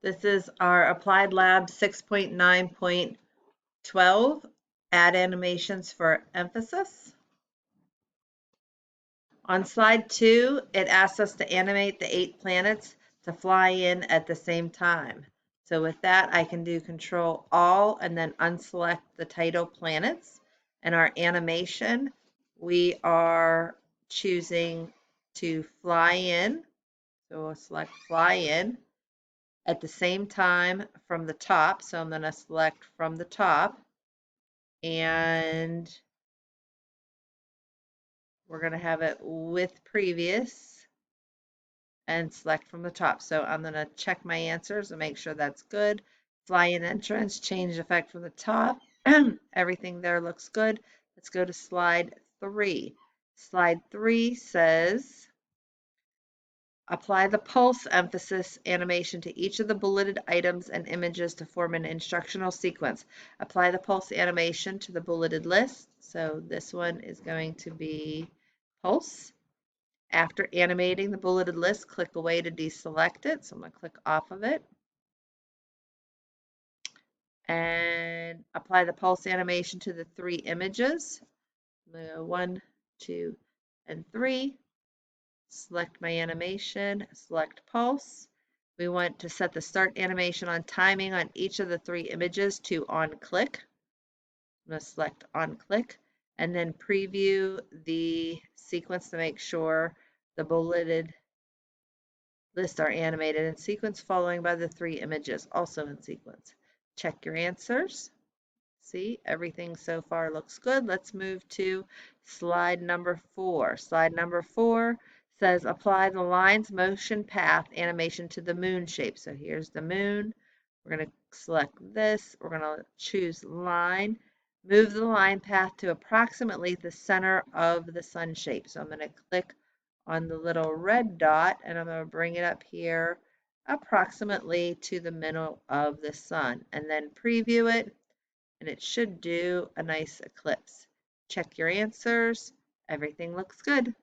This is our Applied Lab 6.9.12, Add Animations for Emphasis. On slide 2, it asks us to animate the 8 planets to fly in at the same time. So with that, I can do Control All and then unselect the title planets. And our animation, we are choosing to fly in. So we'll select Fly In at the same time from the top. So I'm going to select from the top, and we're going to have it with previous and select from the top. So I'm going to check my answers and make sure that's good. Fly in entrance, change effect from the top. Everything there looks good. Let's go to slide 3. Slide 3 says, apply the pulse emphasis animation to each of the bulleted items and images to form an instructional sequence. Apply the pulse animation to the bulleted list. So this one is going to be pulse. After animating the bulleted list, click away to deselect it. So I'm going to click off of it. And apply the pulse animation to the 3 images. 1, 2, and 3. Select my animation, select pulse. We want to set the start animation on timing on each of the 3 images to on click. I'm going to select on click and then preview the sequence to make sure the bulleted list are animated in sequence, following by the 3 images also in sequence. Check your answers. See, everything so far looks good. Let's move to slide number 4. Slide number 4 says apply the line's motion path animation to the moon shape. So here's the moon. We're going to select this. We're going to choose line. Move the line path to approximately the center of the sun shape. So I'm going to click on the little red dot and I'm going to bring it up here approximately to the middle of the sun and then preview it, and it should do a nice eclipse. Check your answers. Everything looks good.